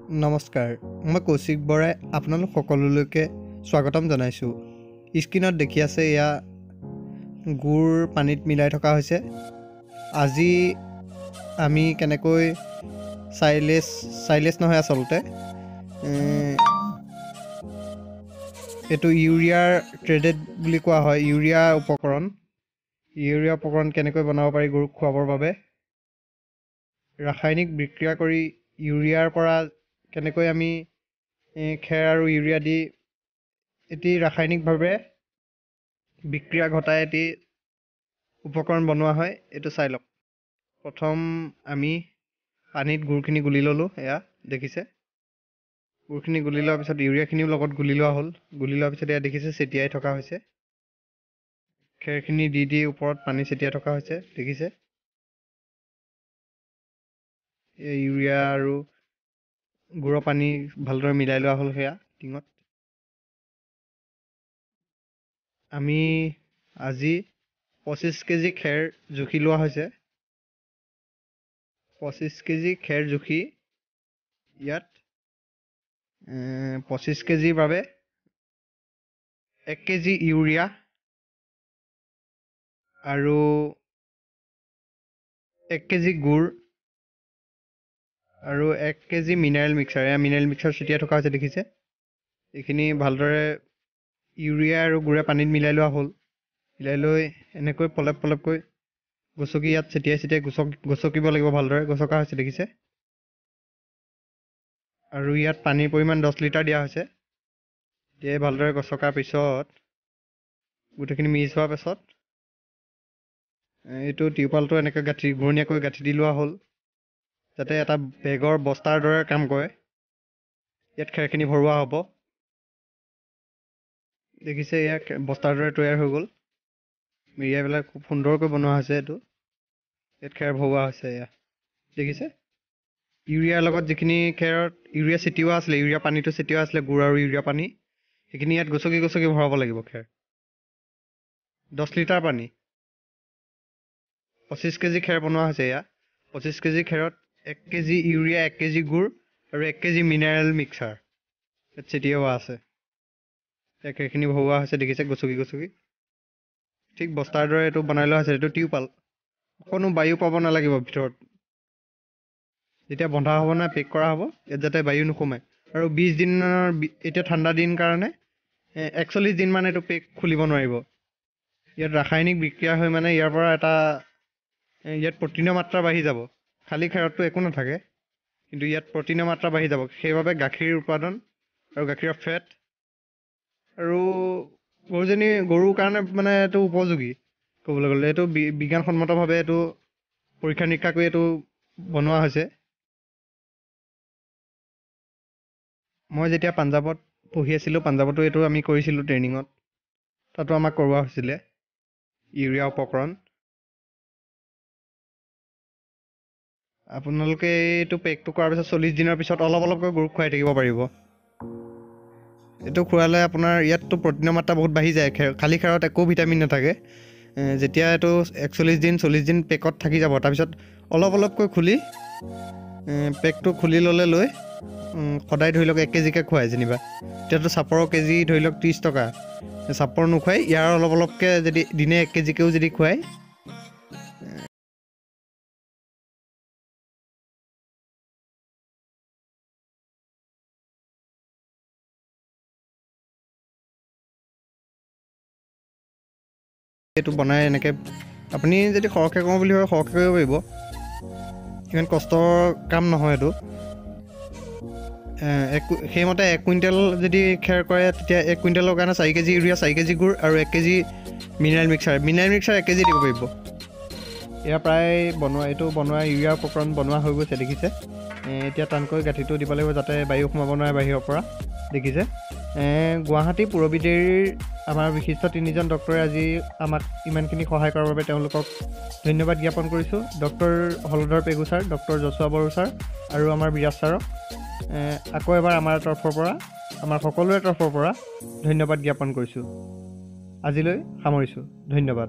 নমস্কাৰ, মই কৌশিক বৰাই আপোনালোক সকলোলৈকে স্বাগতম জনাইছোঁ। স্ক্ৰীনত দেখি আছে এয়া গুড় পানীত মিলাই থকা হৈছে। আজি আমি কেনেকৈ চাইলেজ নহয়, আচলতে এইটো ইউৰিয়াৰ ট্ৰেডেড বুলি কোৱা হয়। ইউৰিয়া উপকৰণ কেনেকৈ বনাব পাৰি গৰুক খুৱাবৰ বাবে, ৰাসায়নিক বিক্ৰিয়া কৰি ইউৰিয়াৰ পৰা কেনেকৈ আমি খেৰ আৰু ইউৰিয়া দি এটি ৰাসায়নিকভাৱে বিক্ৰিয়া ঘটাই এটি উপকৰণ বনোৱা হয়, এইটো চাই লওক। প্ৰথম আমি পানীত গুড়খিনি গুলি ল'লোঁ। এয়া দেখিছে, গুড়খিনি গুলি লোৱাৰ পিছত ইউৰিয়াখিনিও লগত গুলি লোৱা হ'ল। গুলি লোৱাৰ পিছত এয়া দেখিছে ছটিয়াই থকা হৈছে। খেৰখিনি দি ওপৰত পানী ছটিয়াই থকা হৈছে, দেখিছে। ইউৰিয়া আৰু গুড়ৰ পানী ভালদৰে মিলাই লোৱা হ'ল। সেয়া টিঙত আমি আজি 25 কেজি খেৰ জুখি লোৱা হৈছে। 25 কেজি খেৰ জুখি ইয়াত 25 কেজিৰ বাবে 1 কেজি ইউৰিয়া আৰু 1 কেজি গুড় আৰু 1 কেজি মিনাৰেল মিক্সাৰ, এয়া মিনাৰেল মিক্সাৰ ছটিয়াই থকা হৈছে, দেখিছে। এইখিনি ভালদৰে ইউৰিয়া আৰু গুড়ে পানীত মিলাই লোৱা হ'ল। মিলাই লৈ এনেকৈ পলপকৈ গছকি ইয়াত ছটিয়াই গছকিব লাগিব। ভালদৰে গছকা হৈছে, দেখিছে। আৰু ইয়াত পানীৰ পৰিমাণ 10 লিটাৰ দিয়া হৈছে। এতিয়াই ভালদৰে গছকাৰ পিছত গোটেইখিনি মিক্স হোৱাৰ পাছত এইটো টিউপালটো এনেকৈ ঘূৰণীয়াকৈ গাঁঠি দি লোৱা হ'ল, যাতে এটা বেগৰ বস্তাৰ দৰে কাম কৰে। ইয়াত খেৰখিনি ভৰোৱা হ'ব, দেখিছে। এয়া বস্তাৰ দৰে তৈয়াৰ হৈ গ'ল। মেৰিয়াই পেলাই খুব সুন্দৰকৈ বনোৱা হৈছে। এইটো ইয়াত খেৰ ভৰোৱা হৈছে, এয়া দেখিছে। ইউৰিয়াৰ লগত যিখিনি খেৰত ইউৰিয়া ছটিওৱা আছিলে, ইউৰিয়া পানীটো ছটিওৱা আছিলে, গুড় আৰু ইউৰিয়া পানী, সেইখিনি ইয়াত গছকি ভৰাব লাগিব। খেৰ 10 লিটাৰ পানী, 25 কেজি খেৰ বনোৱা হৈছে। এয়া 25 কেজি খেৰত 1 কেজি ইউৰিয়া, 1 কেজি গুড় আৰু 1 কেজি মিনাৰেল মিক্সাৰ ইয়াত ছটিওৱা আছে। খেৰখিনি ভৰোৱা হৈছে, দেখিছে, গছকি ঠিক বস্তাৰ দৰে এইটো বনাই লোৱা হৈছে। এইটো টিউপাল, অকণো বায়ু পাব নালাগিব ভিতৰত। যেতিয়া বন্ধা হ'ব নহয়, পেক কৰা হ'ব, ইয়াত যাতে বায়ু নোসোমায়। আৰু 20 দিনৰ, এতিয়া ঠাণ্ডা দিন কাৰণে 41 দিনমান এইটো পেক খুলিব নোৱাৰিব। ইয়াত ৰাসায়নিক বিক্ৰিয়া হৈ ইয়াৰ পৰা ইয়াত প্ৰটিনৰ মাত্ৰা বাঢ়ি যাব। খালী খেৰতটো একো নাথাকে, কিন্তু ইয়াত প্ৰটিনৰ মাত্ৰা বাঢ়ি যাব। সেইবাবে গাখীৰ উৎপাদন আৰু গাখীৰৰ ফেট আৰু গৰুৰ কাৰণে এইটো উপযোগী। ক'বলৈ গ'লে এইটো বিজ্ঞানসন্মতভাৱে এইটো পৰীক্ষা নিৰীক্ষা কৰি এইটো বনোৱা হৈছে। মই যেতিয়া পাঞ্জাৱত পঢ়ি আছিলোঁ, পাঞ্জাৱতো এইটো আমি কৰিছিলোঁ ট্ৰেইনিঙত, তাতো আমাক কৰোৱা হৈছিলে ইউৰিয়া উপকৰণ। আপোনালোকে এইটো পেকটো কৰাৰ পিছত 40 দিনৰ পিছত অলপকৈ গৰুক খুৱাই থাকিব পাৰিব। এইটো খোৱালে আপোনাৰ ইয়াততো প্ৰটিনৰ মাত্ৰা বহুত বাঢ়ি যায়। খালী খেৰত একো ভিটামিন নাথাকে। যেতিয়া এইটো 40 দিন পেকত থাকি যাব, তাৰপিছত অলপকৈ খুলি পেকটো খুলি লৈ সদায় ধৰি লওক 1 কেজিকৈ খুৱাই। যেনিবা এতিয়াতো চাপৰৰ কেজি ধৰি লওক 30 টকা। চাপৰ নোখুৱাই ইয়াৰ অলপকৈ যদি দিনে 1 কেজিকৈও যদি খুৱাই, এইটো বনাই এনেকৈ আপুনি যদি সৰহকৈ কৰোঁ বুলি ভাবে সৰহকৈ কৰিব পাৰিব। ইমান কষ্টৰ কাম নহয় এইটো। সেইমতে 1 কুইণ্টেল যদি খেৰ কৰে, তেতিয়া 1 কুইণ্টেলৰ কাৰণে 4 কেজি ইউৰিয়া, 4 কেজি গুড় আৰু 1 কেজি মিনাৰেল মিক্সাৰ 1 কেজি দিব পাৰিব। এয়া প্ৰায় এইটো বনোৱা ইউৰিয়া উপকৰণ বনোৱা হৈ গৈছে, দেখিছে। এতিয়া টানকৈ গাঁঠিটো দিব লাগিব, যাতে বায়ু সোমাব নোৱাৰে বাহিৰৰ পৰা, দেখিছে। গুৱাহাটী পূৰবী ডেইৰীৰ আমাৰ বিশিষ্ট 3জন ডক্টৰে আজি আমাক ইমানখিনি সহায় কৰাৰ বাবে তেওঁলোকক ধন্যবাদ জ্ঞাপন কৰিছোঁ। Doctor Haladhar Pegu sir, doctor Joshua Boro sir আৰু আমাৰ বিৰাজ ছাৰক আকৌ এবাৰ আমাৰ সকলোৰে তৰফৰ পৰা ধন্যবাদ জ্ঞাপন কৰিছোঁ। আজিলৈ সামৰিছোঁ, ধন্যবাদ।